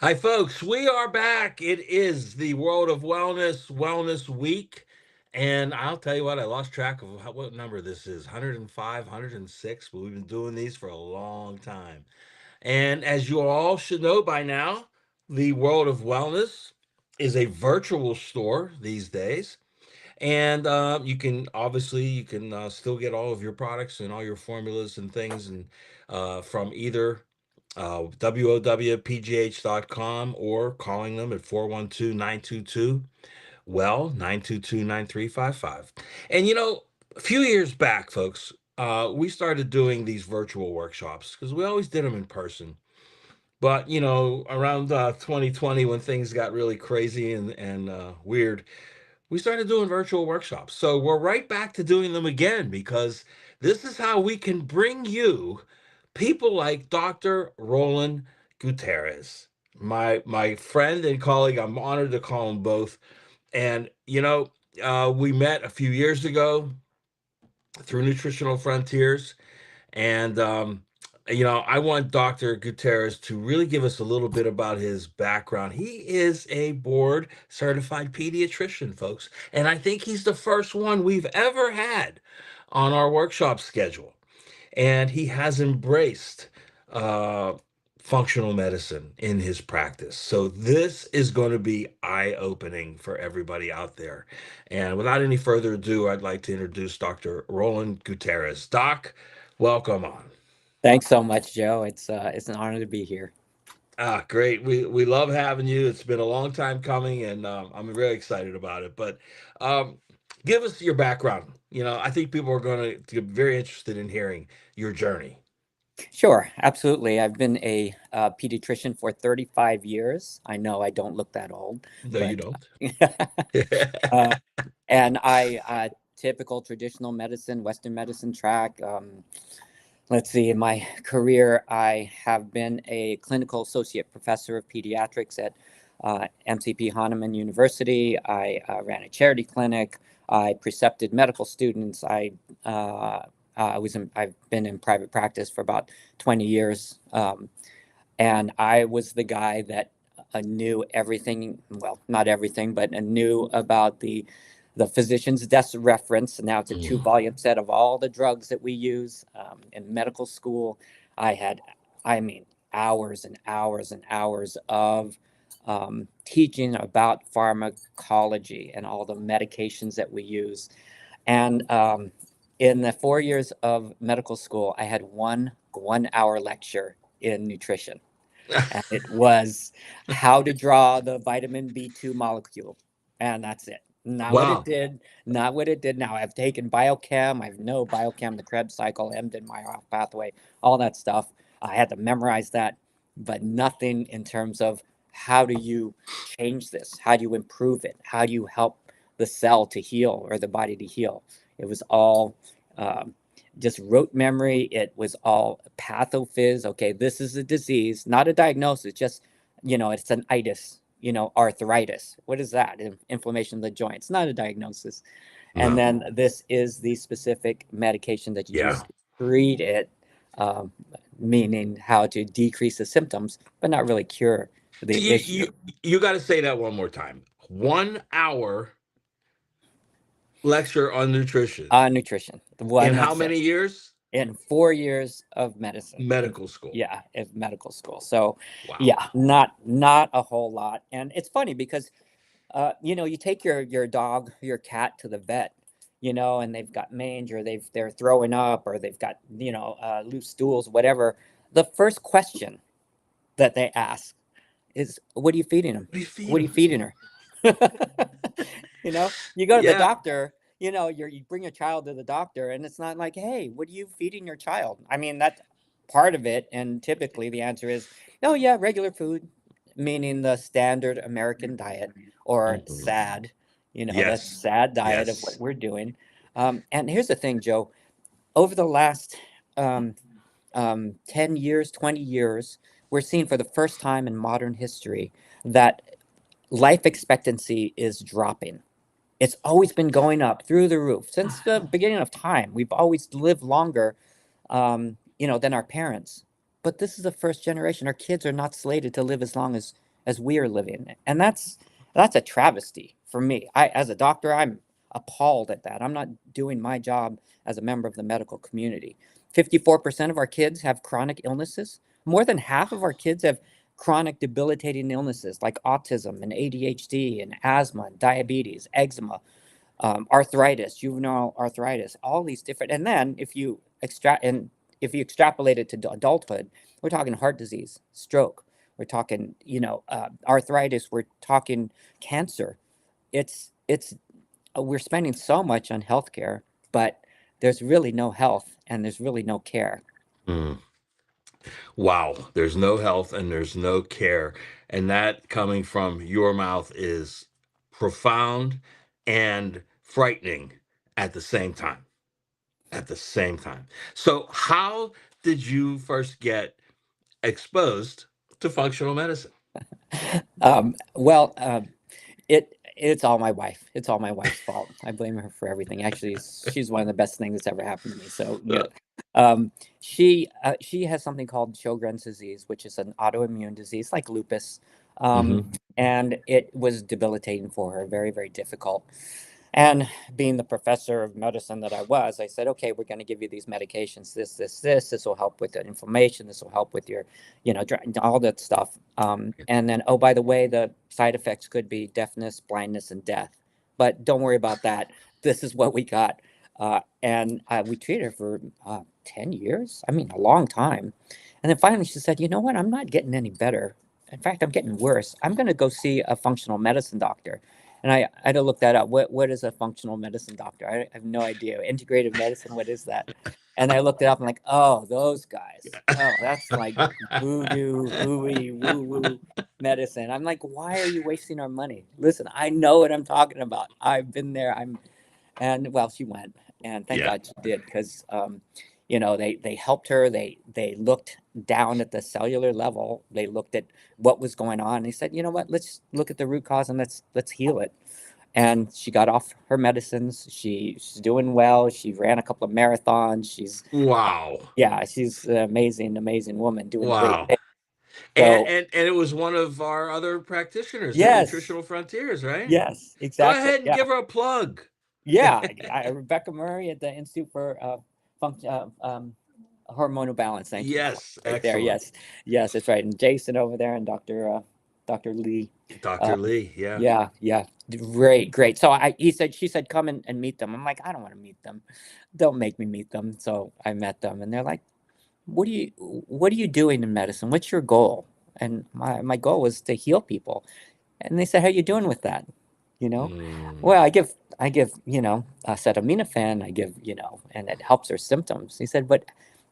Hi, folks. We are back. It is the World of Wellness, Wellness Week. And I'll tell you what, I lost track of what number this is 105, 106, but we've been doing these for a long time. And as you all should know by now, the World of Wellness is a virtual store these days. And you can still get all of your products and all your formulas and things and from either wowpgh.com or calling them at 412-922-9355. And a few years back, folks, we started doing these virtual workshops because we always did them in person. But around 2020, when things got really crazy and weird, we started doing virtual workshops. So we're right back to doing them again because this is how we can bring you people like Dr. Roland Gutierrez, my friend and colleague. I'm honored to call him both. And we met a few years ago through Nutritional Frontiers, and I want Dr. Gutierrez to really give us a little bit about his background. He is a board certified pediatrician, folks, and I think he's the first one we've ever had on our workshop schedule. And he has embraced uh, functional medicine in his practice. So this is going to be eye-opening for everybody out there. And without any further ado, I'd like to introduce Dr. Roland Gutierrez. Doc, welcome on. Thanks so much, Joe. It's an honor to be here. Great. We love having you. It's been a long time coming, and I'm really excited about it. But um, give us your background. I think people are going to get very interested in hearing your journey. Sure, absolutely. I've been a pediatrician for 35 years. I know I don't look that old, No, you but don't. uh, and I typical traditional medicine, Western medicine track. Let's see, in my career, I have been a clinical associate professor of pediatrics at MCP Hahnemann University. I ran a charity clinic. I precepted medical students. I've been in private practice for about 20 years. And I was the guy that knew everything, well, not everything, but knew about the physician's desk reference. Now it's a Mm. two-volume set of all the drugs that we use in medical school. I had, I mean, hours and hours and hours of teaching about pharmacology and all the medications that we use. And in the 4 years of medical school, I had one hour lecture in nutrition. And it was how to draw the vitamin B2 molecule. And that's it. Not what it Wow. did, not what it did now. I've taken biochem, I know biochem, the Krebs cycle, Embden-Meyerhoff pathway, all that stuff. I had to memorize that, but nothing in terms of how do you change this? How do you improve it? How do you help the cell to heal or the body to heal? It was all um, just rote memory. It was all pathophys. Okay, this is a disease, not a diagnosis, just, it's an itis, arthritis. What is that? Inflammation of the joints, not a diagnosis. And No. then this is the specific medication that you use Yeah. to treat it, um, meaning how to decrease the symptoms, but not really cure So the you issue. you got to say that one more time. 1 hour lecture on nutrition. Nutrition, the In one how that's many years? in 4 years of medicine. Medical school. Yeah, in medical school. So, Wow. yeah, not a whole lot. And it's funny because you take your dog, your cat to the vet, and they've got mange or they're throwing up or they've got loose stools, whatever. The first question that they ask is, "What are you feeding them? What do you feed What are you them? feeding her?" You go to the Yeah. doctor. You bring your child to the doctor, and it's not like, "Hey, what are you feeding your child?" I mean, that's part of it, and typically the answer is, "Oh yeah, regular food," meaning the standard American diet or Mhm. SAD. That Yes. SAD diet of what Yes. we're doing. And here's the thing, Joe. Over the last 10 years, 20 years, we're seeing for the first time in modern history that life expectancy is dropping. It's always been going up through the roof since the beginning of time. We've always lived longer, than our parents. But this is the first generation. Our kids are not slated to live as long as as we are living. And that's a travesty for me. As a doctor, I'm appalled at that. I'm not doing my job as a member of the medical community. 54% of our kids have chronic illnesses. More than half of our kids have chronic debilitating illnesses like autism and ADHD and asthma and diabetes, eczema, arthritis, juvenile arthritis, all these different. And then if you extrapolate it to adulthood, we're talking heart disease, stroke, we're talking arthritis, we're talking cancer. It's we're spending so much on healthcare, but there's really no health and there's really no care. Mm. Wow, there's no health and there's no care. And that coming from your mouth is profound and frightening at the same time. At the same time. So, how did you first get exposed to functional medicine? Well, it's all my wife. It's all my wife's fault. I blame her for everything. Actually, she's one of the best things that's ever happened to me. So yeah, she has something called Sjogren's disease, which is an autoimmune disease like lupus, Hmm. and it was debilitating for her, very very difficult. And being the professor of medicine that I was, I said, okay, we're going to give you these medications. This will help with the inflammation. This will help with your, all that stuff. And then, oh, by the way, the side effects could be deafness, blindness, and death. But don't worry about that. This is what we got. And we treated her for 10 years. I mean, a long time. And then finally she said, you know what? I'm not getting any better. In fact, I'm getting worse. I'm going to go see a functional medicine doctor. And I had to look that up. What is a functional medicine doctor? I have no idea. Integrative medicine, what is that? And I looked it up and like, oh, those guys. Oh, that's like voodoo, hooey, woo woo medicine. I'm like, why are you wasting our money? Listen, I know what I'm talking about. I've been there. And well, she went, and thank Yeah. God she did, because they helped her. They looked down at the cellular level. They looked at what was going on. They said, you know what? Let's look at the root cause and let's heal it. And she got off her medicines. She's doing well. She ran a couple of marathons. Wow. She's an amazing woman doing great Wow. things. And, So and and it was one of our other practitioners at yes, Nutritional Frontiers, right? yes, Go exactly. ahead and Yeah, give her a plug. yeah. Rebecca Murray at the Institute for Function. Hormonal balance. Thank you. Yes, Right there. excellent. Yes, yes, that's right. And Jason over there and Dr. Lee. Dr. Uh, Lee, yeah. yeah, yeah, great, great. So she said, come and meet them. I'm like, I don't want to meet them. Don't make me meet them. So I met them, and they're like, what are you doing in medicine? What's your goal? And my goal was to heal people. And they said, how are you doing with that? You know, Mm, well, I give, acetaminophen, and it helps their symptoms. He said, but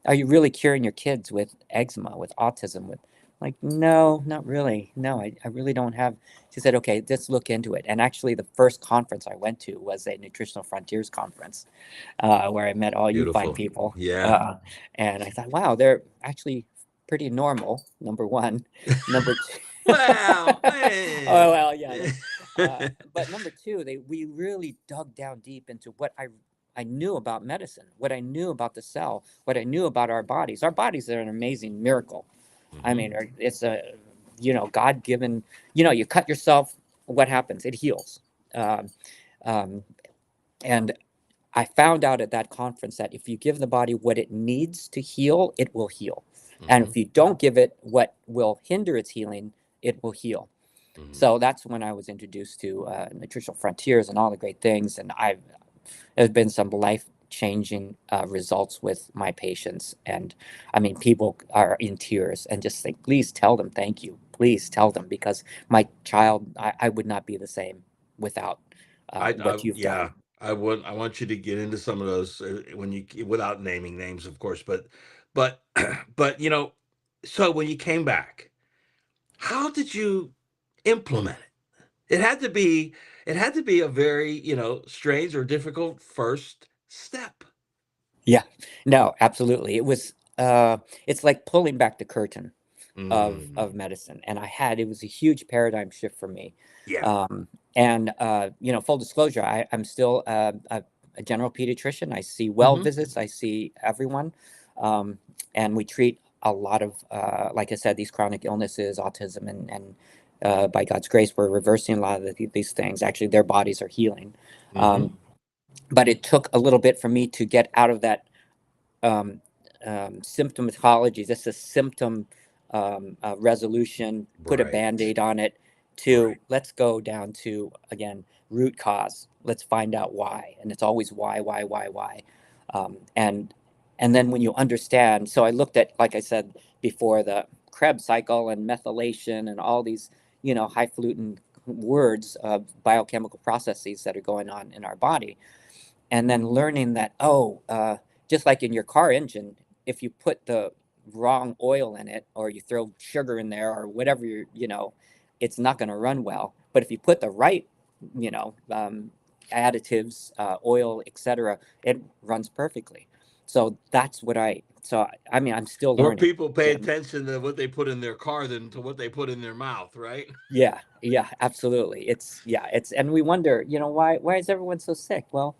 are you really curing your kids with eczema, with autism, with like, no, not really. No, I really don't have. She said, okay, let's look into it. And actually the first conference I went to was a Nutritional Frontiers conference, where I met all you fine beautiful. people. Yeah. And I thought, wow, they're actually pretty normal, number one. Number two, Wow. oh, Man. well, yeah. But number two, we really dug down deep into what I knew about medicine, what I knew about the cell, what I knew about our bodies. Our bodies are an amazing miracle. I Hmm. mean, it's a, God given, you cut yourself, what happens? It heals. Um, um, and I found out at that conference that if you give the body what it needs to heal, it will heal. And Hmm. if you don't give it what will hinder its healing, it will heal. Hmm. So that's when I was introduced to Nutritional Frontiers and all the great things. And there's been some life changing results with my patients. And I mean, people are in tears and just think, please tell them thank you. Please tell them, because my child, I would not be the same without what you've Yeah, done. I want you to get into some of those when you, without naming names, of course, but, but, so when you came back, how did you implement it? It had to be a very, strange or difficult first step. Yeah, no, absolutely. It's like pulling back the curtain of Mm, medicine, and it was a huge paradigm shift for me. yeah. And full disclosure, I'm still a general pediatrician. I see well Hmm. visits. I see everyone, and we treat a lot of, like I said, these chronic illnesses, autism, and by God's grace, we're reversing a lot of these things. Actually, their bodies are healing. Hmm. But it took a little bit for me to get out of that um, symptomatology, just a symptom resolution, put a Right. band-aid on it, to Right. let's go down to, again, root cause. Let's find out why. And it's always why. And then when you understand, so I looked at, like I said before, the Krebs cycle and methylation and all these, highfalutin words of biochemical processes that are going on in our body, and then learning that, just like in your car engine, if you put the wrong oil in it, or you throw sugar in there, or whatever, it's not going to run well. But if you put the right, you know additives, oil, etc., it runs perfectly. So that's what I mean, I'm still More learning. people pay Yeah. attention to what they put in their car than to what they put in their mouth, right? Yeah, absolutely. It's and we wonder, why is everyone so sick? Well,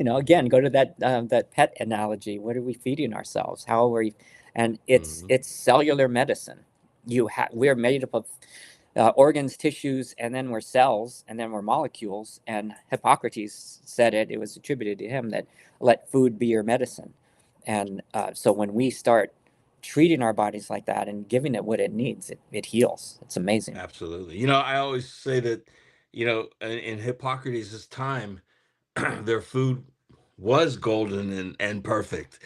again, go to that pet analogy. What are we feeding ourselves? How are we? And it's Hmm. it's cellular medicine. We're made up of organs, tissues, and then we're cells, and then we're molecules. And Hippocrates said it. It was attributed to him that let food be your medicine. And so when we start treating our bodies like that and giving it what it needs, it heals. It's amazing. Absolutely. I always say that, in Hippocrates' time, their food was golden and perfect.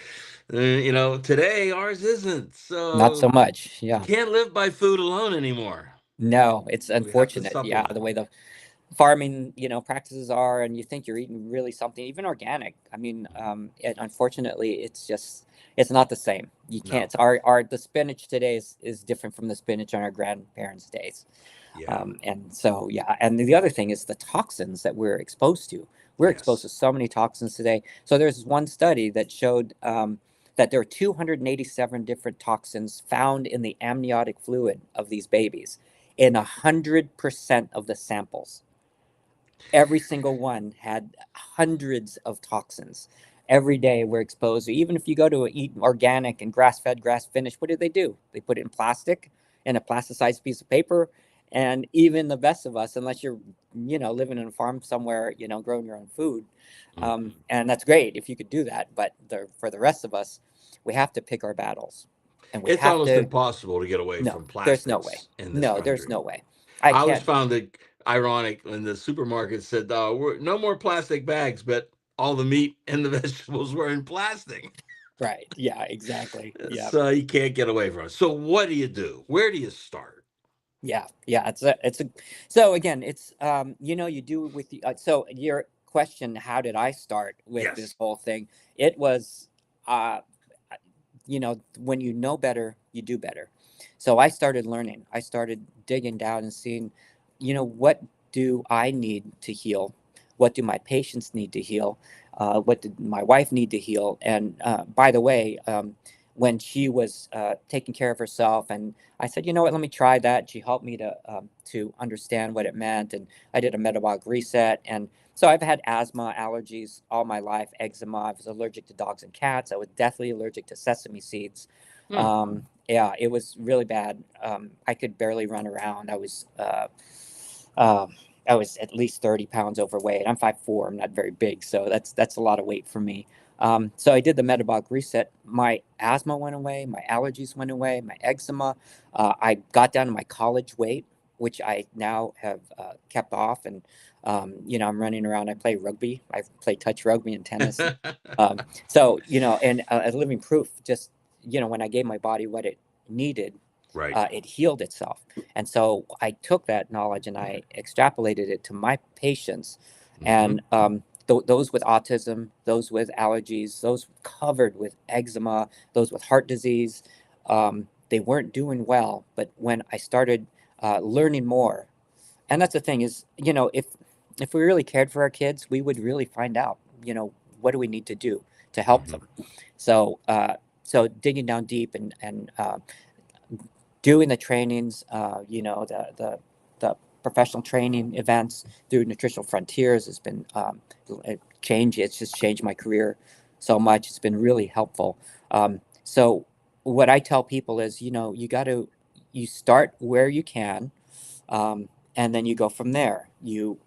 Today ours isn't. Not so So much. you Yeah. can't live by food alone anymore. No, it's We have to unfortunate. Yeah, the supplement. way the farming, practices are, and you think you're eating really something, even organic. I mean, unfortunately, it's not the same. You can't. No. It's our the spinach today is different from the spinach on our grandparents' days. Yeah. And so, yeah, and the other thing is the toxins that we're exposed to. We're exposed Yes. to so many toxins today. So there's one study that showed that there are 287 different toxins found in the amniotic fluid of these babies in 100% of the samples. Every single one had hundreds of toxins. Every day we're exposed to, even if you go to eat organic and grass-fed, grass-finished, what do? They put it in plastic, in a plasticized piece of paper. And even the best of us, unless you're, living in a farm somewhere, growing your own food, Hmm. and that's great if you could do that. But for the rest of us, we have to pick our battles, and we It's have almost to. impossible to get away No, from there's no way. plastics in this No, there's country. no way. I I always can't. found it ironic when the supermarket said, no more plastic bags, but all the meat and the vegetables were in plastic. Right. Yeah, exactly. Yeah. So you can't get away from it. So what do you do? Where do you start? Yeah. It's a, so again, it's, you do it with the, so your question, how did I start with this Yes. whole thing? It was, uh, when you know better, you do better. So I started learning. I started digging down and seeing, what do I need to heal? What do my patients need to heal? What did my wife need to heal? And by the way, when she was taking care of herself, and I said, you know what, let me try that. She helped me to understand what it meant, and I did a metabolic reset. And so I've had asthma, allergies all my life, eczema. I was allergic to dogs and cats. I was deathly allergic to sesame seeds. Hmm. Yeah, it was really bad. I could barely run around. Uh, I was at least 30 pounds overweight. I'm 5'4". I'm not very big, so that's a lot of weight for me. So I did the metabolic reset. My asthma went away. My allergies went away. My eczema. I got down to my college weight, which I now have kept off. And I'm running around. I play rugby. I play touch rugby and tennis. And so and a living proof. Just when I gave my body what it needed, Right. it healed itself. And so I took that knowledge and I extrapolated it to my patients, Hmm. and those with autism, those with allergies, those covered with eczema, those with heart disease. They weren't doing well. But when I started learning more, and that's the thing is, if we really cared for our kids, we would really find out, what do we need to do to help Hmm. them. So digging down deep and doing the trainings, the professional training events through Nutritional Frontiers has been changed. It's just changed my career so much. It's been really helpful. So what I tell people is, you start where you can. And then you go from there. You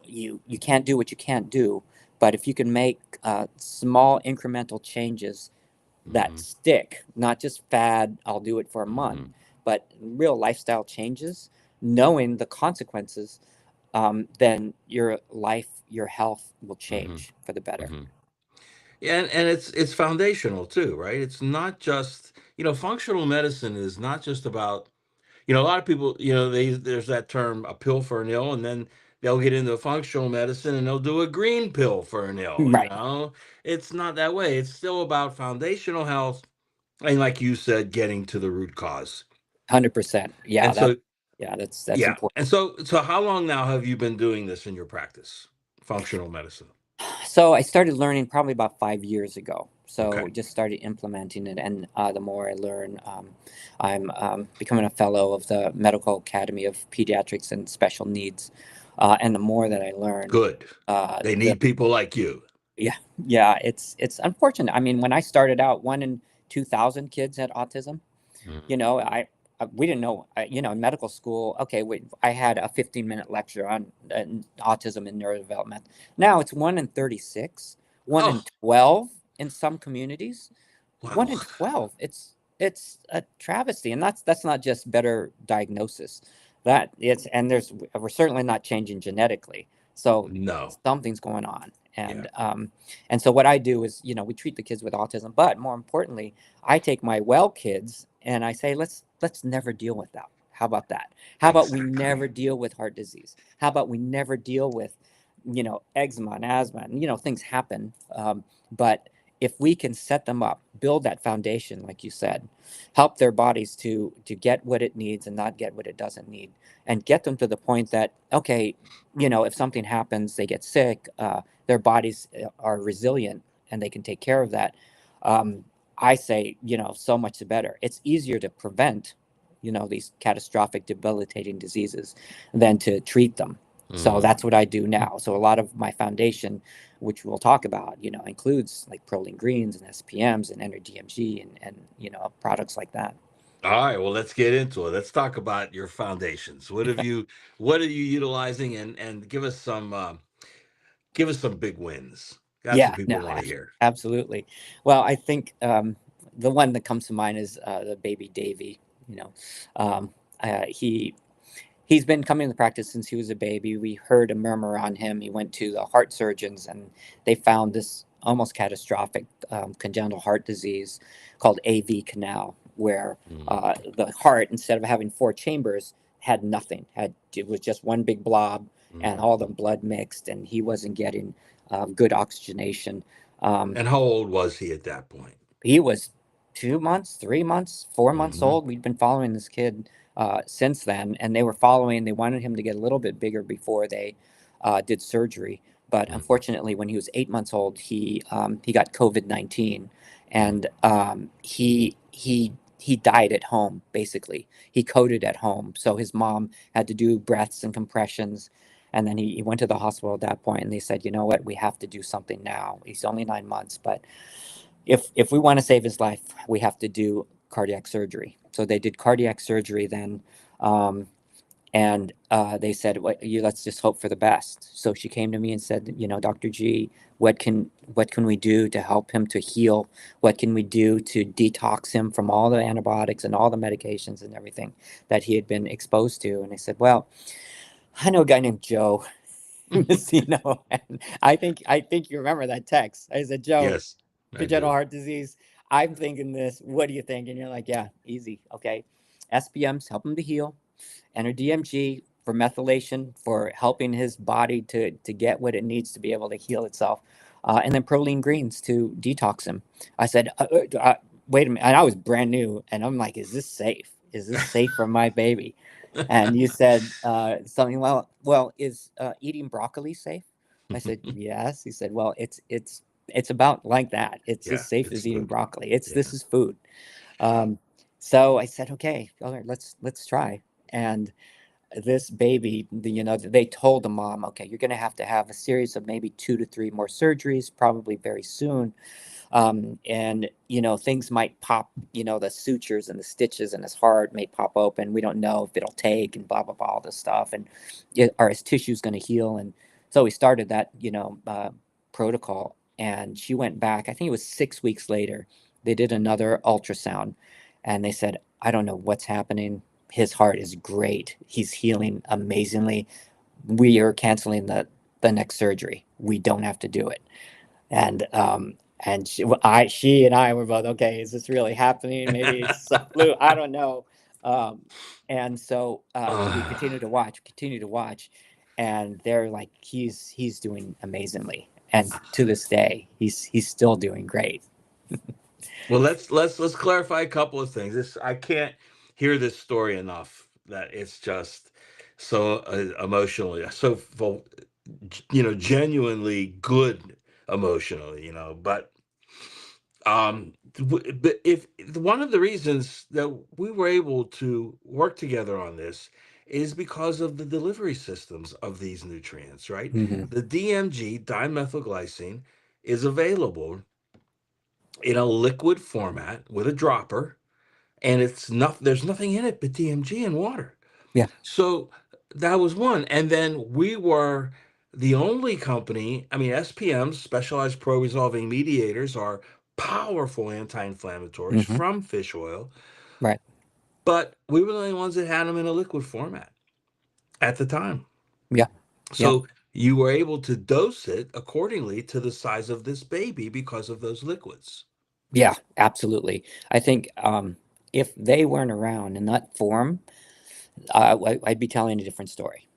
can't do what you can't do, but if you can make small incremental changes that Hmm. stick, not just fad, I'll do it for a month, Hmm. but real lifestyle changes, knowing the consequences, then your life, your health will Hmm. change for the better. Hmm. And it's foundational too, right? It's not just, functional medicine is not just about, a lot of people, there's that term, a pill for an ill, and then they'll get into functional medicine and they'll do a green pill for an Right. ill. It's not that way. It's still about foundational health, and like you said, getting to the root cause. 100%. Yeah, And so, that's yeah. important. And so how long now have you been doing this in your practice? Functional medicine. So I started learning probably about 5 years ago. So Okay. just started implementing it, and the more I learn, I'm becoming a fellow of the Medical Academy of Pediatrics and Special Needs, and the more that I learn, Good. They the need people like you. yeah, yeah, it's unfortunate. I mean, when I started out, 1 in 2,000 kids had autism. Mhm. You know, we didn't know. In medical school, okay, I had a 15-minute lecture on autism and neurodevelopment. Now it's 1 in 36, one in Oh, 12 in some communities. One wow. in 12. It's a travesty, and that's not just better diagnosis. That it's and there's we're certainly not changing genetically. So No. something's going on, Yeah. and so what I do is, we treat the kids with autism, but more importantly, I take my well kids and I say, let's never deal with that. How about that? How about we Exactly. never deal with heart disease? How about we never deal with, eczema and asthma? And, things happen, but if we can set them up, build that foundation, like you said, help their bodies to get what it needs and not get what it doesn't need, and get them to the point that, okay, if something happens, they get sick, their bodies are resilient and they can take care of that. Um, I say, so much the better. It's easier to prevent, these catastrophic, debilitating diseases than to treat them. So Hmm. that's what I do now. So a lot of my foundation, which we'll talk about, includes like proline greens and SPMs and NRDMG and products like that. All right, well, let's get into it. Let's talk about your foundations. What are you utilizing, and give us some big wins. That's Yeah, what people no, want to hear. absolutely. Well, I think the one that comes to mind is the baby Davy. You know, um, he he's been coming to practice since he was a baby. We heard a murmur on him. He went to the heart surgeons, and they found this almost catastrophic congenital heart disease called AV canal, where Mm, the heart, instead of having four chambers, had nothing. It was just one big blob, and mm. all the blood mixed, and he wasn't getting good oxygenation. Um, And how old was he at that point? he was 2 months, 3 months, 4 months Hmm. old. We'd been following this kid since then, and they wanted him to get a little bit bigger before they did surgery. But Hmm. unfortunately, when he was 8 months old, he got COVID-19, Hmm. and he died at home. Basically, he coded at home, so his mom had to do breaths and compressions. And then he went to the hospital at that point, and they said, you know what, we have to do something now. He's only 9 months, but if we want to save his life, we have to do cardiac surgery. So they did cardiac surgery then, um, and they said, well, let's just hope for the best. So she came to me and said, Dr. G, what can we do to help him to heal? What can we do to detox him from all the antibiotics and all the medications and everything that he had been exposed to? And I said, well, I know a guy named Joe Messino, and I think you remember that text. I said, Joe, Yes, I congenital do. heart disease. I'm thinking this. What do you think? And you're like, yeah, easy. Okay. SPMs help him to heal. Enter DMG for methylation, for helping his body to get what it needs to be able to heal itself. And then proline greens to detox him. I said, wait a minute. And I was brand new. And I'm like, is this safe? Is this safe for my baby? And you said something. Well, is eating broccoli safe? I said yes. He said, well, it's about like that. It's as Yeah, safe it's as eating food. broccoli. This Yeah. is food. Um, so I said, okay, all right, let's try. And this baby, they told the mom, okay, you're going to have a series of maybe 2 to 3 more surgeries, probably very soon. And things might pop. The sutures and the stitches in his heart may pop open. We don't know if it'll take and blah blah blah all this stuff, and are his tissues going to heal? And so we started that protocol, and she went back. I think it was 6 weeks later. They did another ultrasound, and they said, I don't know what's happening. His heart is great. He's healing amazingly. We are canceling the next surgery. We don't have to do it. And she and I were both, okay, is this really happening? Maybe it's a flu. I don't know. Um, and so we continue to watch, and they're like, he's doing amazingly, and to this day, he's still doing great. Well, let's clarify a couple of things. This I can't hear this story enough. That it's just so emotionally, so genuinely good emotionally. But but if one of the reasons that we were able to work together on this is because of the delivery systems of these nutrients, right? Hmm. The DMG dimethylglycine is available in a liquid format with a dropper, and there's nothing in it but DMG and water. Yeah. So that was one. And then we were the only company, I mean, SPMs, specialized pro resolving mediators, are powerful anti-inflammatories Hmm. from fish oil, Right. but we were the only ones that had them in a liquid format at the time. Yeah. Yeah. So you were able to dose it accordingly to the size of this baby because of those liquids. Yeah. Absolutely. I think if they weren't around in that form, I'd be telling a different story.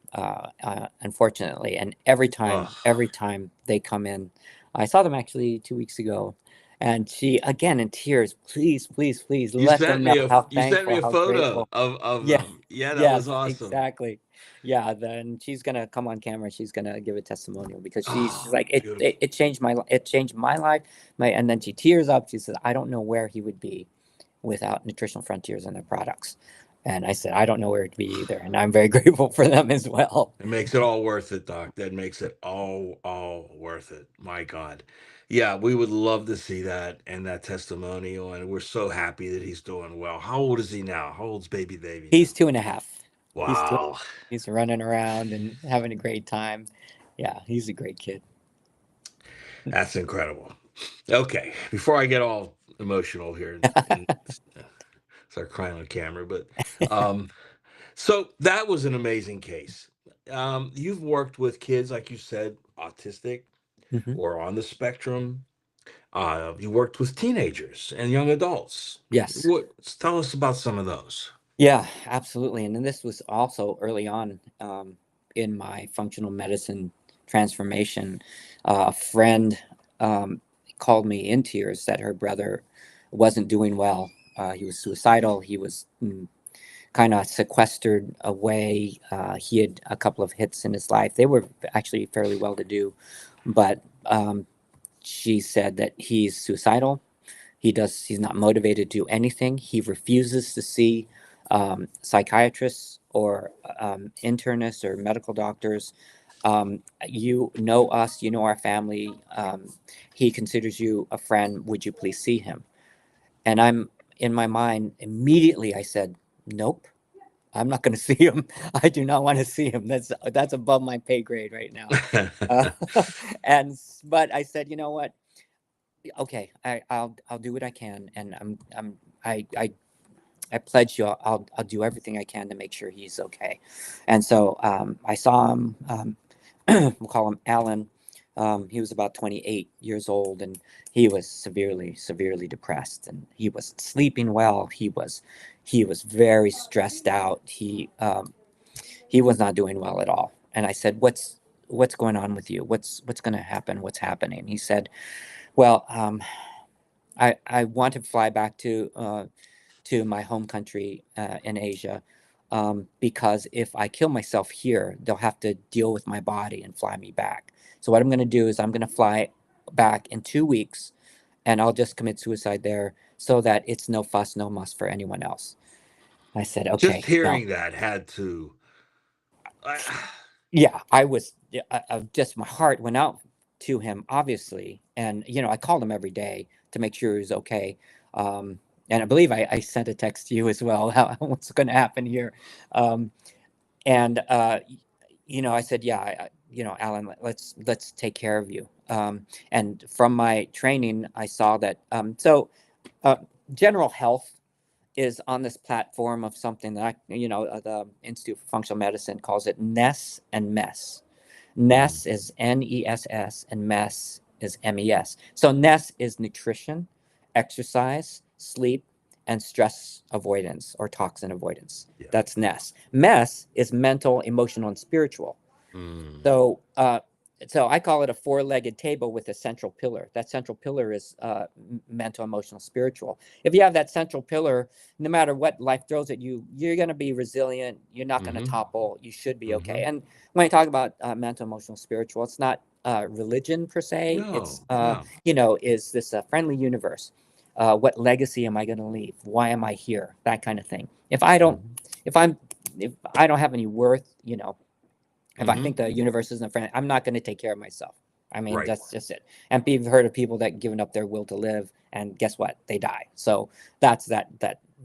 Unfortunately, and Oh, every time they come in, I saw them actually 2 weeks ago, and she again in tears, please, please, please let them know how you sent me thankful, a how photo grateful. of Yeah, them. Yeah, that was yes, awesome. exactly. Yeah, then she's gonna come on camera. She's gonna give a testimonial because she's Oh, like it. beautiful. It changed it changed my life. And then she tears up. She says, "I don't know where he would be without Nutritional Frontiers and their products." And I said, I don't know where it'd be either. And I'm very grateful for them as well. It makes it all worth it, Doc. That makes it all worth it. My God. Yeah, we would love to see that and that testimonial. And we're so happy that he's doing well. How old is he now? How old's baby He's now? 2.5. He's two. Wow. He's running around and having a great time. Yeah, he's a great kid. That's incredible. Okay. Before I get all emotional here and start crying on camera, but um, so that was an amazing case. You've worked with kids, like you said, autistic Hmm. or on the spectrum. You worked with teenagers and young adults. Yes. Tell us about some of those. Yeah, absolutely. And then this was also early on in my functional medicine transformation. A friend um, called me in tears that her brother wasn't doing well. He was suicidal. He was kind of sequestered away. He had a couple of hits in his life. They were actually fairly well to do, but she said that he's suicidal. He's not motivated to do anything. He refuses to see psychiatrists or internists or medical doctors. You know us, you know our family. He considers you a friend. Would you please see him? And I'm in my mind immediately. I said, nope. I'm not going to see him. I do not want to see him. That's above my pay grade right now. Uh, but I said, you know what? Okay, I'll do what I can, and I I I pledge you I'll do everything I can to make sure he's okay. And so I saw him. We'll call him Alan. He was about 28 years old, and he was severely depressed, and he wasn't sleeping well. He was very stressed out. He was not doing well at all. And I said, what's going on with you? What's going to happen? What's happening? He said, well, I want to fly back to my home country in Asia, because if I kill myself here, they'll have to deal with my body and fly me back. So what I'm going to do is I'm going to fly back in 2 weeks, and I'll just commit suicide there so that it's no fuss, no muss for anyone else. I said, Just okay, no. hearing that had to. I, Yeah, I was just my heart went out to him, obviously, and I called him every day to make sure he was okay. And I believe I sent a text to you as well. What's going to happen here? Um, and I said, yeah, Alan, let's take care of you. And from my training, I saw that. Uh, general health is on this platform of something that the Institute for Functional Medicine calls it NESS and MESS. Mm. NESS is NESS and MESS is MES. So NESS is nutrition, exercise, sleep, and stress avoidance or toxin avoidance. Yeah. That's NESS. MESS is mental, emotional, and spiritual. Mm. So, so I call it a four-legged table with a central pillar. That central pillar is mental, emotional, spiritual. If you have that central pillar, no matter what life throws at you, you're going to be resilient. You're not going to Mm-hmm. topple. You should be okay. Mm-hmm. And when I talk about mental, emotional, spiritual, it's not religion per se. It's No, no. is this a friendly universe? What legacy am I going to leave? Why am I here? That kind of thing. Mm-hmm. If I'm, if I don't have any worth, if I Mm-hmm. think the universe isn't a friend, I'm not going to take care of myself. I mean, Right. that's just it. And you've heard of people that given up their will to live, and guess what? They die. So that's that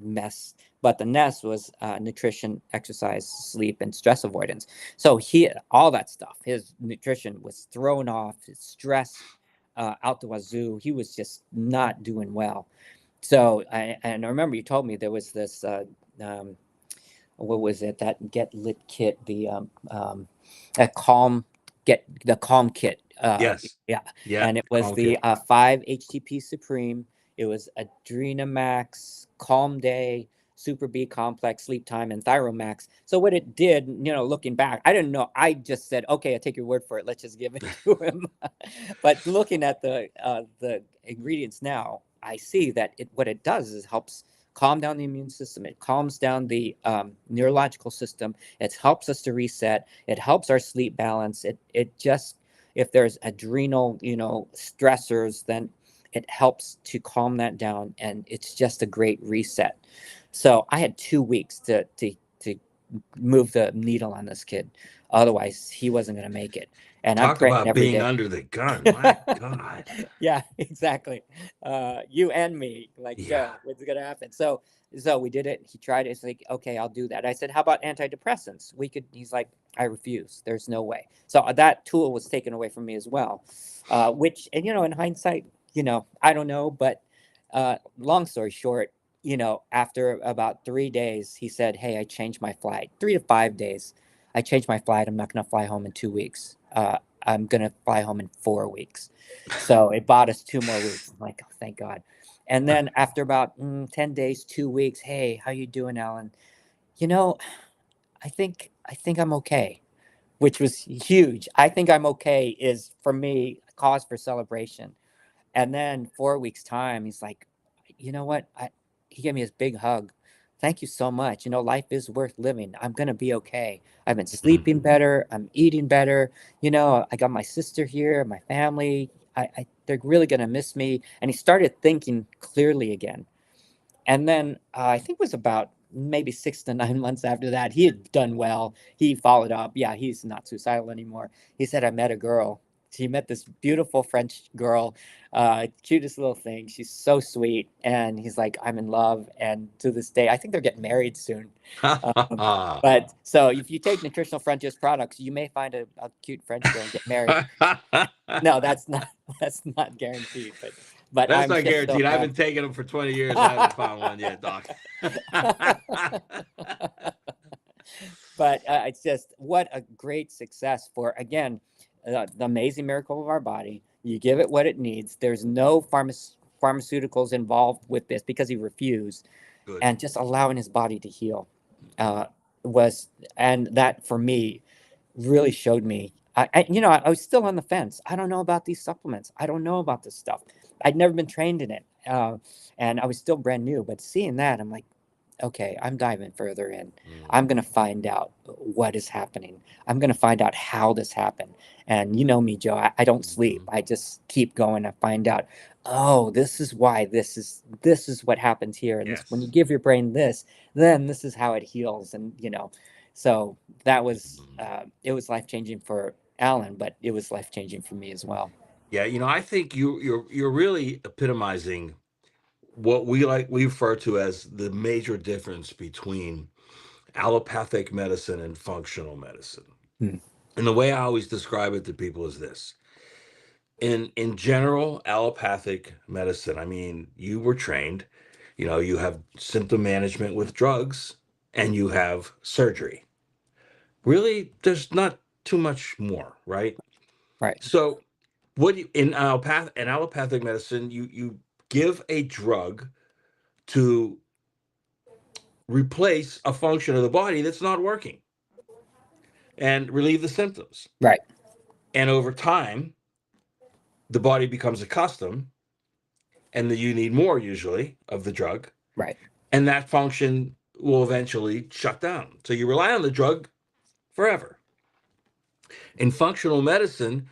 mess. But the nest was nutrition, exercise, sleep, and stress avoidance. So all that stuff. His nutrition was thrown off. His stress out the wazoo. He was just not doing well. So and I remember you told me there was this. What was it? That Get Lit kit. A calm get the calm kit. Yes. Yeah, Yeah. and it was Calm the kit. 5-HTP Supreme. It was Adrenamax, Calm Day, Super B Complex, Sleep Time, and Thyromax. So what it did, looking back, I didn't know. I just said, okay, I take your word for it. Let's just give it to him. But looking at the ingredients now, I see that what it does is helps calm down the immune system. It calms down the neurological system. It helps us to reset. It helps our sleep balance. It just, if there's adrenal, stressors, then it helps to calm that down, and it's just a great reset. So I had 2 weeks to move the needle on this kid. Otherwise, he wasn't going to make it. And I'm Talk praying about every being day. under the gun. My God. Yeah, exactly. You and me, like, Yeah. what's gonna happen? So we did it. He tried it. It's like, okay, I'll do that. I said, how about antidepressants? We could. He's like, I refuse. There's no way. So that tool was taken away from me as well. Which, and in hindsight, I don't know, but long story short, after about 3 days, he said, hey, I changed my flight. 3 to 5 days. I changed my flight. I'm not gonna fly home in 2 weeks. I'm gonna fly home in 4 weeks. So it bought us 2 more weeks. I'm like, oh, thank God. And then after about 10 days, 2 weeks, hey, how you doing, Alan? You know, I think I'm okay, which was huge. I think I'm okay is for me a cause for celebration. And then 4 weeks time, he's like, you know what? He gave me his big hug. Thank you so much. Life is worth living. I'm gonna be okay. I've been Mm. sleeping better. I'm eating better. I got my sister here, my family. They're really gonna miss me. And he started thinking clearly again. And then I think it was about maybe 6 to 9 months after that, he had done well. He followed up. Yeah, he's not suicidal anymore. He said, I met a girl. He met this beautiful French girl, cutest little thing. She's so sweet. And he's like, I'm in love. And to this day, I think they're getting married soon. But so if you take nutritional French's products, you may find a cute French girl and get married. No, that's not that's not guaranteed, but That's I'm not just so guaranteed. I happy. haven't taken them for 20 years. I haven't found one yet, Doc. But it's just what a great success for, again, the amazing miracle of our body. You give it what it needs. There's no pharmaceuticals involved with this because he refused, Good. and just allowing his body to heal uh, was, and that for me really showed me. I was still on the fence. I don't know about these supplements. I don't know about this stuff. I'd never been trained in it, and I was still brand new. But seeing that, I'm like, okay, I'm diving further in. I'm Mm. going to find out what is happening. I'm going to find out how this happened. And you know me, Joe, I don't sleep. Mhm. I just keep going and find out, oh, this is why this is what happens here. And this, when you Yes. give your brain this, then this is how it heals. And, so that was, Mm. it was life changing for Alan, but it was life changing for me as well. Yeah, I think you're really epitomizing what we refer to as the major difference between allopathic medicine and functional medicine. Hmm. And the way I always describe it to people is this. In general allopathic medicine, I mean, you were trained, you have symptom management with drugs and you have surgery. Really, there's not too much more, right? Right. So, in allopathic medicine, you give a drug to replace a function of the body that's not working and relieve the symptoms. Right. And over time, the body becomes accustomed, and you need more usually of the drug, Right. and that function will eventually shut down. So you rely on the drug forever. In functional medicine,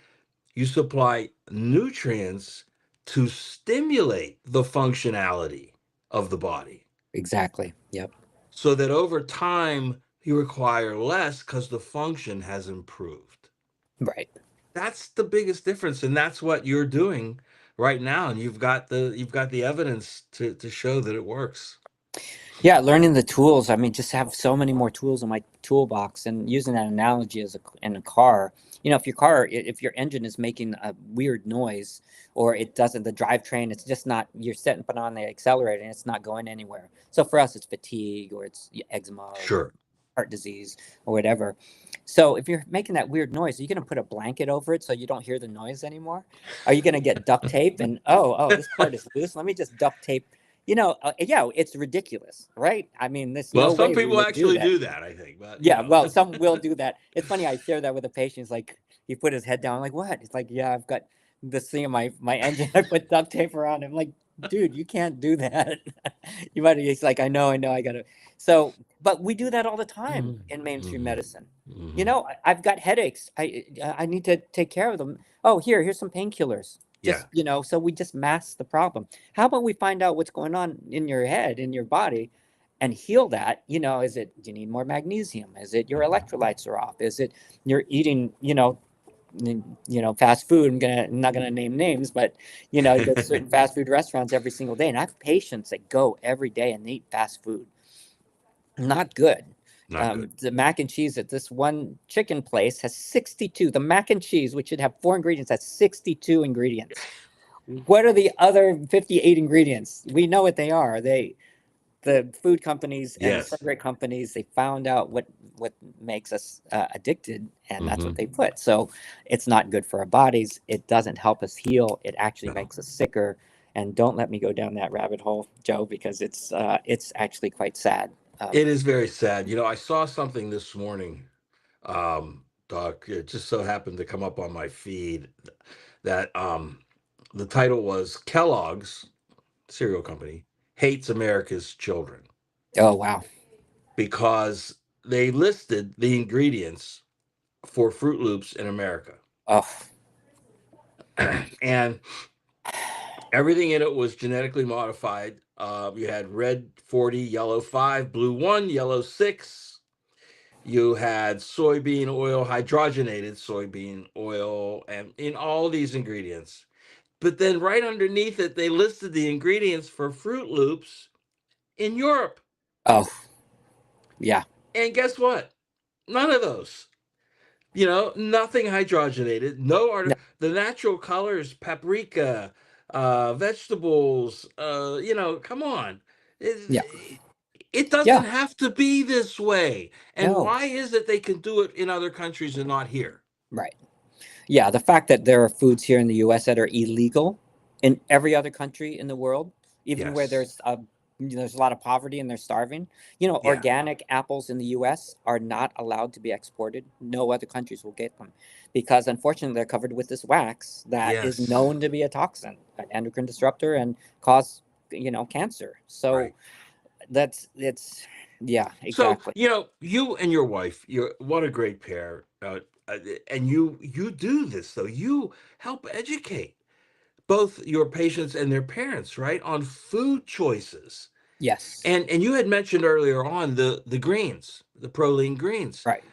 you supply nutrients to stimulate the functionality of the body Exactly. Yep. so that over time you require less because the function has improved. Right. That's the biggest difference, and that's what you're doing right now, and you've got the evidence to show that it works. Yeah, learning the tools. I mean, just have so many more tools in my toolbox. And using that analogy as in a car, if your car, if your engine is making a weird noise, or it doesn't, the drivetrain, it's just not. You're setting put on the accelerator and it's not going anywhere. So for us, it's fatigue, or it's eczema, or Sure. heart disease, or whatever. So if you're making that weird noise, are you going to put a blanket over it so you don't hear the noise anymore? Are you going to get duct tape and this part is loose? Let me just duct tape. Yeah, it's ridiculous, right? I mean, there's Well, no some way we people would do actually that. do that, I think, but Yeah, well, some will do that. It's funny. I share that with a patient. He's like, he put his head down. I'm like, what? It's like, yeah, I've got this thing in my engine. I put duct tape around. I'm like, dude, you can't do that. You might. He's like, I know, I gotta. So, but we do that all the time Mhm, in mainstream mhm, medicine. mhm. I've got headaches. I need to take care of them. Oh, here's some painkillers. Yeah. Just so we just mask the problem. How about we find out what's going on in your head, in your body, and heal that? Is it you need more magnesium? Is it your electrolytes are off? Is it you're eating fast food? I'm not gonna name names, but you go to certain fast food restaurants every single day, and I have patients that go every day and they eat fast food. Not good. Not good. The mac and cheese at this one chicken place has 62. The mac and cheese, which should have 4 ingredients, has 62 ingredients. What are the other 58 ingredients? We know what they are. The food companies and Yes. cigarette companies, they found out what makes us addicted, and that's what Hmm. they put. So it's not good for our bodies. It doesn't help us heal. It actually No. makes us sicker. And don't let me go down that rabbit hole, Joe, because it's actually quite sad. It is very sad. I saw something this morning, Doc. It just so happened to come up on my feed that the title was Kellogg's cereal company hates America's children Oh wow. because they listed the ingredients for Fruit Loops in America. Oh And everything in it was genetically modified. You had red 40, yellow 5, blue 1, yellow 6. You had soybean oil, hydrogenated soybean oil, and in all these ingredients. But then right underneath it, they listed the ingredients for Fruit Loops in Europe. oh yeah. And guess what? None of those. Nothing hydrogenated, no No, the natural colors, paprika, vegetables, come on. yeah. It doesn't Yeah. have to be this way. And No. why is it they can do it in other countries and not here? Right. Yeah, the fact that there are foods here in the U.S. that are illegal in every other country in the world, even where Yes. there's a lot of poverty and they're starving. Yeah. Organic apples in the U.S. are not allowed to be exported. No other countries will get them because, unfortunately, they're covered with this wax that is Yes. known to be a toxin, an endocrine disruptor, and cause cancer. So Right. it's yeah, So, exactly. you and your wife, you're what a great pair. And you do this though. You help educate both your patients and their parents, right, on food choices. Yes. And you had mentioned earlier on the greens, the proline greens. Right.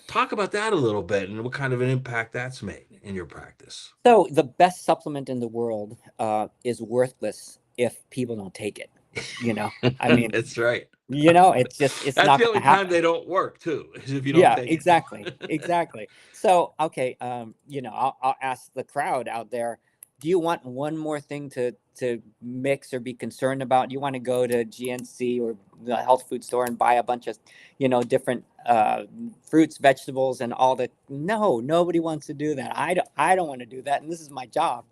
Talk about that a little bit and what kind of an impact that's made in your practice. So the best supplement in the world is worthless if people don't take it. You know, I mean, That's right. it's That's not the going to only time happen. they don't work too, is if you don't Yeah, take exactly, it. exactly. So, okay, I'll ask the crowd out there, do you want one more thing to mix or be concerned about? You want to go to GNC or the health food store and buy a bunch of, different fruits, vegetables, and all the. No, nobody wants to do that. I don't want to do that, and this is my job.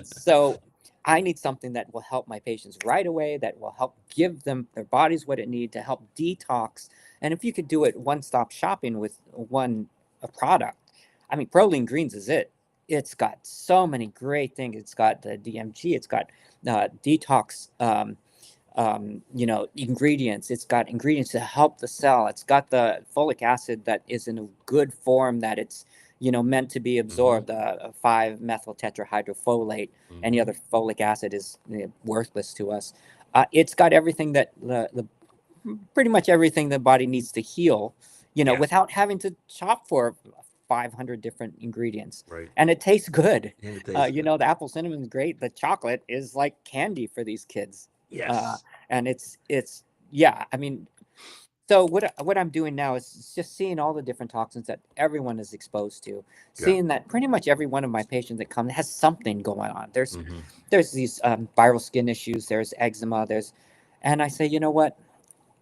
So I need something that will help my patients right away, that will help give them their bodies what it needs to help detox. And if you could do it one-stop shopping with one a product, I mean, Proline Greens is it. It's got so many great things. It's got the DMG. It's got detox. Ingredients. It's got ingredients to help the cell. It's got the folic acid that is in a good form that it's meant to be Hmm. absorbed. 5-methyl tetrahydrofolate. Any Hmm. other folic acid is worthless to us. It's got everything that the pretty much everything the body needs to heal. Yeah, Without having to shop for 500 different ingredients. right. And it tastes good. And it tastes good. The apple cinnamon is great. The chocolate is like candy for these kids. Uh, Yes. and it's yeah. I mean, so what I'm doing now is just seeing all the different toxins that everyone is exposed to, Yeah. seeing that pretty much every one of my patients that come has something going on. Hmm. There's these viral skin issues. There's eczema. And I say, you know what?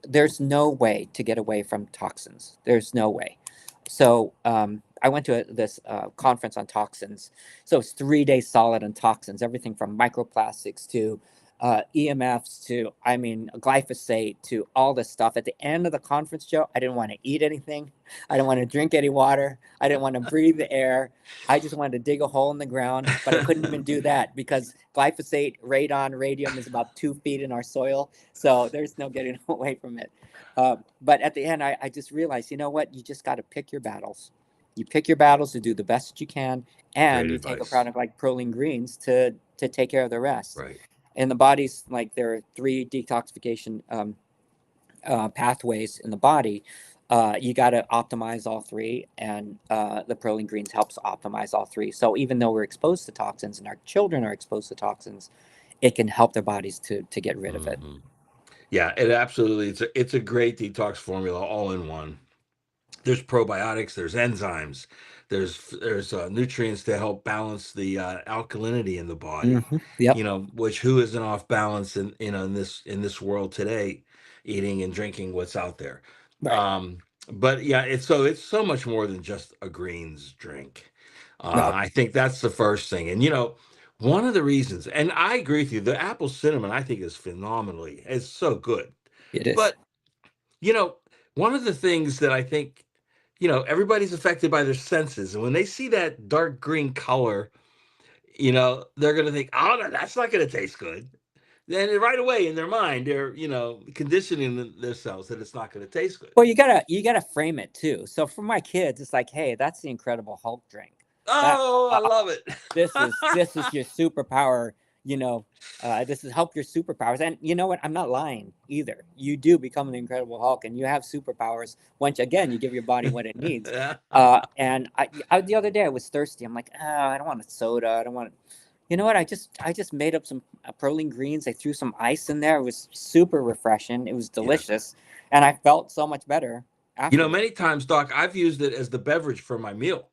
There's no way to get away from toxins. There's no way. So I went to this conference on toxins. So it's 3 days solid on toxins, everything from microplastics to EMFs to, I mean, glyphosate to all this stuff. At the end of the conference, Joe, I didn't want to eat anything. I didn't want to drink any water. I didn't want to breathe the air. I just wanted to dig a hole in the ground, but I couldn't even do that because glyphosate, radon, radium is about 2 feet in our soil. So there's no getting away from it. But at the end, I just realized, you know what? You just got to pick your battles. You pick your battles to do the best that you can, Great and you take a advice. product like Proline Greens to take care of the rest. Right. In the body's like there are 3 detoxification pathways in the body. You got to optimize all three, and the Proline Greens helps optimize all three. So even though we're exposed to toxins, and our children are exposed to toxins, it can help their bodies to get rid of it. Hmm. Yeah, it absolutely. It's a great detox formula, all in one. There's probiotics, there's enzymes, there's nutrients to help balance the alkalinity in the body. Yep. Which who isn't off balance in this world today, eating and drinking what's out there. Right. Um, but yeah, it's so much more than just a greens drink. No, I think that's the first thing, and one of the reasons, and I agree with you, the apple cinnamon I think is phenomenally, it's so good, it is. but you know, one of the things that I think, everybody's affected by their senses. And when they see that dark green color, they're going to think, oh, no, that's not going to taste good. Then right away in their mind, they're, conditioning themselves that it's not going to taste good. Well, you gotta frame it too. So for my kids, it's like, hey, that's the Incredible Hulk drink. That Oh, I love it. this is your superpower. You know, this is help your superpowers. And you know what? I'm not lying either. You do become the Incredible Hulk, and you have superpowers once again you give your body what it needs. Yeah. And the other day I was thirsty. I'm like, I don't want a soda. I don't want. You know what? I just made up some Proline Greens. I threw some ice in there. It was super refreshing. It was Yeah. delicious, and I felt so much better afterward. Many times, Doc, I've used it as the beverage for my meal.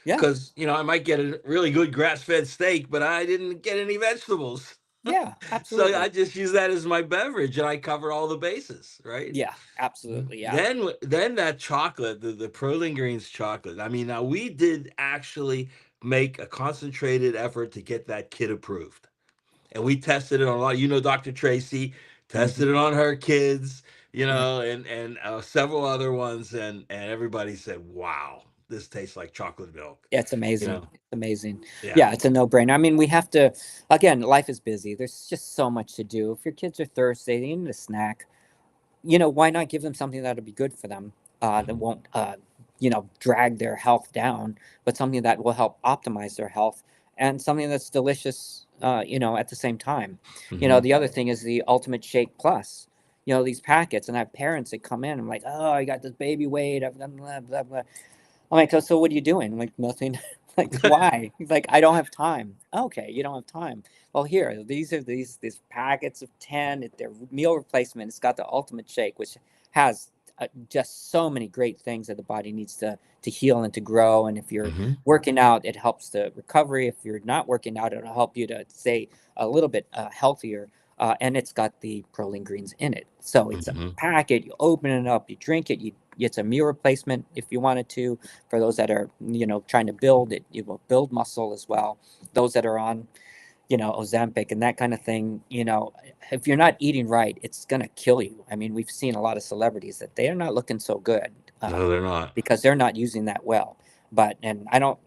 Yeah, Because, I might get a really good grass fed steak, but I didn't get any vegetables. yeah, So I absolutely. just use that as my beverage and I cover all the bases, right? Yeah, absolutely. Yeah. Then that chocolate, the Pearling Greens chocolate. I mean, now we did actually make a concentrated effort to get that kit approved. And we tested it on a lot. Dr. Tracy tested Hmm. it on her kids, Yeah, and several other ones, and everybody said, "Wow, this tastes like chocolate milk." it's You amazing. know, It's amazing. yeah. Yeah, it's a no-brainer. I mean, we have to. Again, life is busy. There's just so much to do. If your kids are thirsty, they need a snack. Why not give them something that'll be good for them? That Hmm. won't, drag their health down, but something that will help optimize their health and something that's delicious. At the same time. Hmm. The other thing is the Ultimate Shake Plus. these packets, and I have parents that come in. I'm like, oh, I got this baby weight. I've done blah blah blah. I'm like, so what are you doing? I'm like, nothing. Like, why? He's like, I don't have time. Okay, you don't have time. Well, here, these are these packets of 10. They're meal replacement. It's got the ultimate shake, which has just so many great things that the body needs to heal and to grow. And if you're Hmm. working out, it helps the recovery. If you're not working out, it'll help you to stay a little bit healthier. And it's got the proline greens in it. So it's a Hmm. packet. You open it up, you drink it. It's a meal replacement if you wanted to. For those that are trying to build it, it will build muscle as well. Those that are on Ozempic and that kind of thing, if you're not eating right, it's gonna kill you. I mean, we've seen a lot of celebrities that they are not looking so good No, they're not. because they're not using that well. But and I don't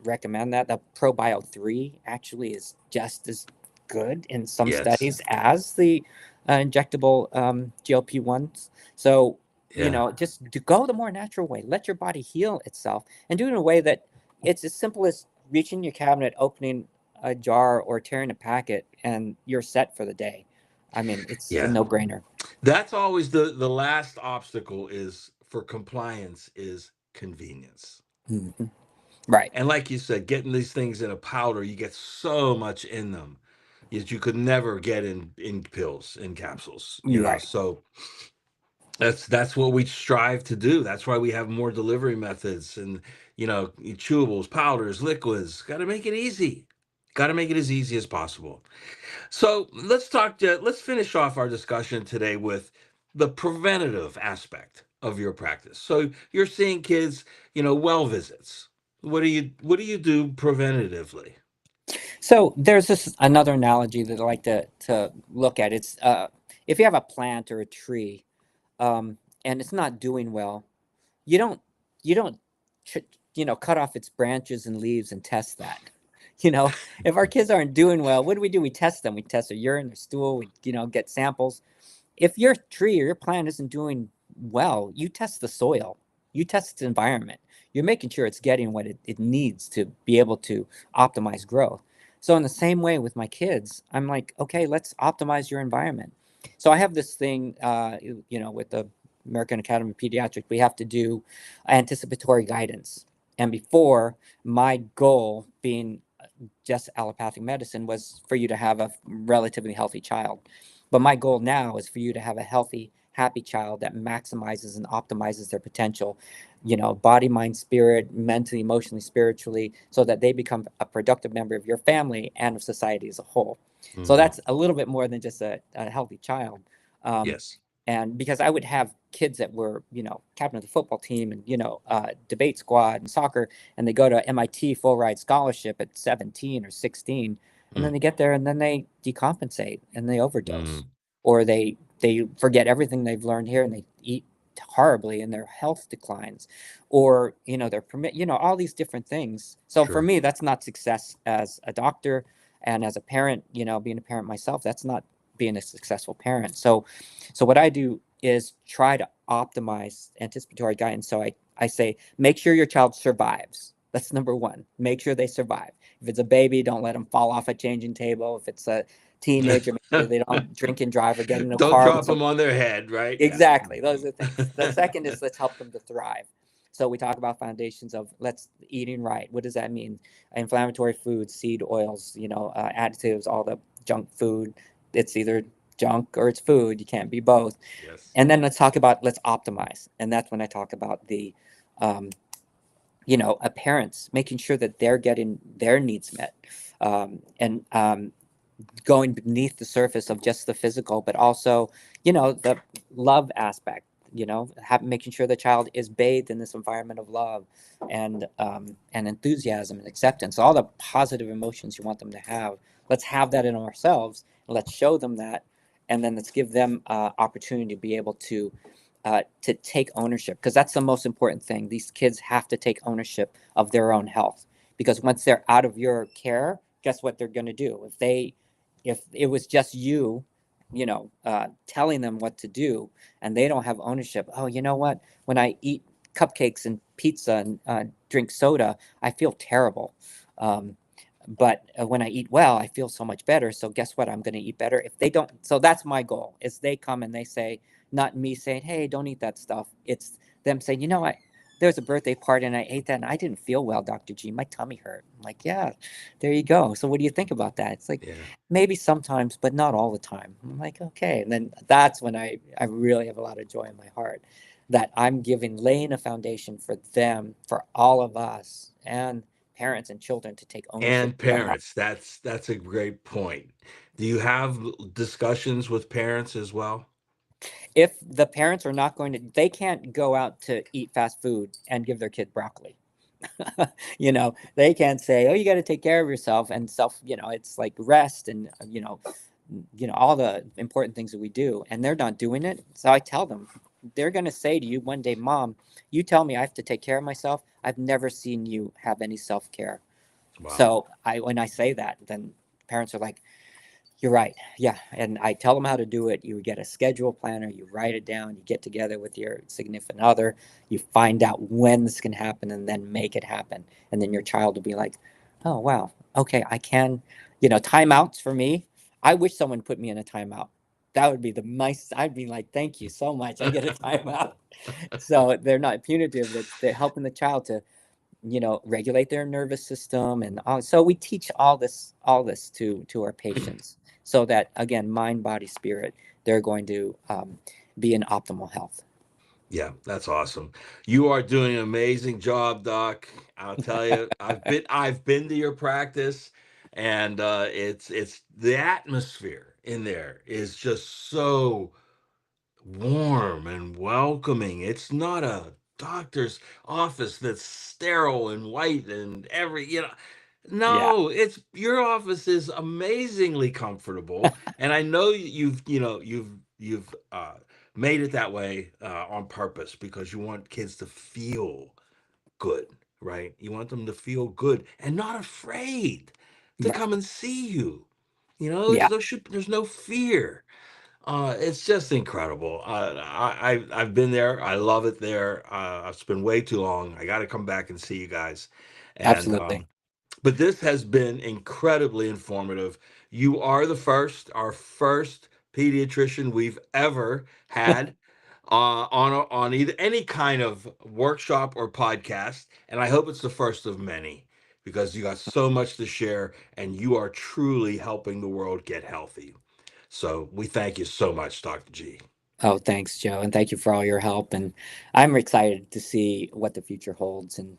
recommend that. The ProBio 3 actually is just as good in some Yes. studies as the injectable GLP-1s. So, Yeah. just to go the more natural way. Let your body heal itself and do it in a way that it's as simple as reaching your cabinet, opening a jar or tearing a packet, and you're set for the day. I mean, it's a Yeah. no-brainer. That's always the last obstacle is for compliance is convenience. Mhm. Right. And like you said, getting these things in a powder, you get so much in them that you could never get in pills, in capsules, Right. So that's what we strive to do. That's why we have more delivery methods and chewables, powders, liquids. Got to make it easy. Got to make it as easy as possible. So let's finish off our discussion today with the preventative aspect of your practice. So you're seeing kids, well visits. What do you do preventatively? So there's this another analogy that I like to look at. It's if you have a plant or a tree, and it's not doing well, you don't you don't cut off its branches and leaves and test that. You know, if our kids aren't doing well, what do? We test them. We test their urine, their stool. We get samples. If your tree or your plant isn't doing well, you test the soil, you test its environment. You're making sure it's getting what it needs to be able to optimize growth. So, in the same way with my kids, I'm like, okay, let's optimize your environment. So, I have this thing, with the American Academy of Pediatrics, we have to do anticipatory guidance. And before, my goal being just allopathic medicine was for you to have a relatively healthy child. But my goal now is for you to have a healthy, happy child that maximizes and optimizes their potential, body, mind, spirit, mentally, emotionally, spiritually, so that they become a productive member of your family and of society as a whole. So Hmm. that's a little bit more than just a healthy child. Um, Yes. and because I would have kids that were, captain of the football team and, debate squad and soccer, and they go to MIT full ride scholarship at 17 or 16, and then Mm. they get there and then they decompensate and they overdose, Mm. or they forget everything they've learned here and they eat horribly and their health declines, or they're all these different things. So for Sure. me, that's not success as a doctor, and as a parent, being a parent myself, that's not being a successful parent. So what I do is try to optimize anticipatory guidance. So I say, make sure your child survives. That's number one. Make sure they survive. If it's a baby, don't let them fall off a changing table. If it's a teenager, make sure they don't drink and drive or get in a Don't car with drop some. them on their head, right? Yeah. Exactly. Those are the things. The second is let's help them to thrive. So we talk about foundations of let's eating right. What does that mean? Inflammatory foods, seed oils, additives, all the junk food. It's either junk or it's food. You can't be both. Yes. And then let's talk about let's optimize. And that's when I talk about the, um, parents making sure that they're getting their needs met, and going beneath the surface of just the physical, but also, the love aspect. Making sure the child is bathed in this environment of love and enthusiasm and acceptance, all the positive emotions you want them to have. Let's have that in ourselves. And let's show them that, and then let's give them opportunity to be able to take ownership, because that's the most important thing. These kids have to take ownership of their own health, because once they're out of your care, guess what they're going to do? If it was just you, telling them what to do, and they don't have ownership. Oh, you know what? When I eat cupcakes and pizza and drink soda, I feel terrible. Um, But when I eat well, I feel so much better. So guess what? I'm going to eat better. If they don't, so that's my goal. Is they come and they say, not me saying, "Hey, don't eat that stuff." It's them saying, "You know, there's a birthday party and I ate that and I didn't feel well, Dr. G. My tummy hurt." I'm like, "Yeah, there you go. So what do you think about that?" It's like Yeah. maybe sometimes, but not all the time. I'm like, okay. And then that's when I really have a lot of joy in my heart that I'm laying a foundation for them, for all of us, and parents and children to take ownership And of our health. parents, that's a great point. Do you have discussions with parents as well? If the parents are not going to, they can't go out to eat fast food and give their kid broccoli. They can't say, "Oh, you got to take care of yourself," and it's like rest and all the important things that we do, and they're not doing it. So I tell them, they're going to say to you one day, "Mom, you tell me I have to take care of myself. I've never seen you have any self-care." Wow. So when I say that, then parents are like, "You're right. Yeah." And I tell them how to do it. You get a schedule planner, you write it down, you get together with your significant other, you find out when this can happen and then make it happen. And then your child will be like, "Oh, wow. Okay, I can." Timeouts for me. I wish someone put me in a timeout. That would be the nice. I'd be like, "Thank you so much. I get a timeout." So they're not punitive. They're helping the child to regulate their nervous system and so we teach all this to our patients so that again mind body spirit they're going to be in optimal health. Yeah, that's awesome. You are doing an amazing job, Doc. I'll tell you, I've been to your practice, and it's the atmosphere in there is just so warm and welcoming. It's not a doctor's office that's sterile and white and Yeah. no, it's your office is amazingly comfortable, and I know you've made it that way on purpose because you want kids to feel good, right? You want them to feel good and not afraid to Right. come and see you. Yeah. There's no fear. It's just incredible. I've been there. I love it there. It's been way too long. I got to come back and see you guys. And Absolutely. but this has been incredibly informative. You are our first pediatrician we've ever had on either any kind of workshop or podcast, and I hope it's the first of many because you got so much to share, and you are truly helping the world get healthy. So we thank you so much, Dr. G. Oh, thanks, Joe, and thank you for all your help. And I'm excited to see what the future holds. And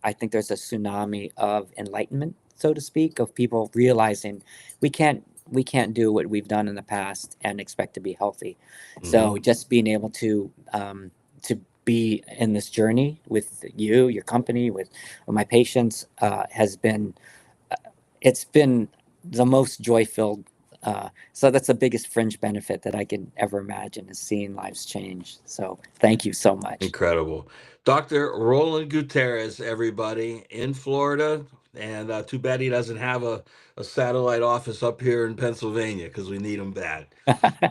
I think there's a tsunami of enlightenment, so to speak, of people realizing we can't do what we've done in the past and expect to be healthy. Hmm. So just being able to be in this journey with you, your company, with my patients, has been it's been the most joy filled. So that's the biggest fringe benefit that I can ever imagine is seeing lives change. So thank you so much. Incredible. Dr. Roland Gutierrez, everybody in Florida. And too bad he doesn't have a satellite office up here in Pennsylvania because we need him bad.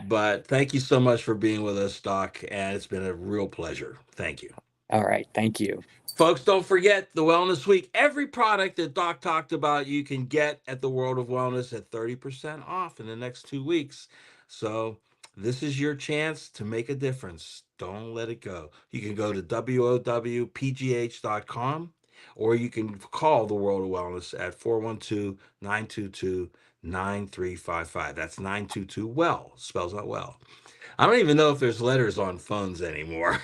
But thank you so much for being with us, Doc. And it's been a real pleasure. Thank you. All right. Thank you. Folks, don't forget the Wellness Week. Every product that Doc talked about, you can get at the World of Wellness at 30% off in the next 2 weeks. So, this is your chance to make a difference. Don't let it go. You can go to wowpgh.com or you can call the World of Wellness at 412-922-9355. That's 922 well, spells out well. I don't even know if there's letters on phones anymore.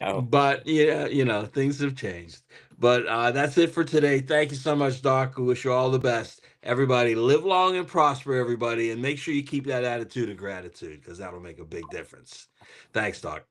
No. But yeah, things have changed. But that's it for today. Thank you so much, Doc. We wish you all the best. Everybody, live long and prosper, everybody, and make sure you keep that attitude of gratitude because that'll make a big difference. Thanks, Doc.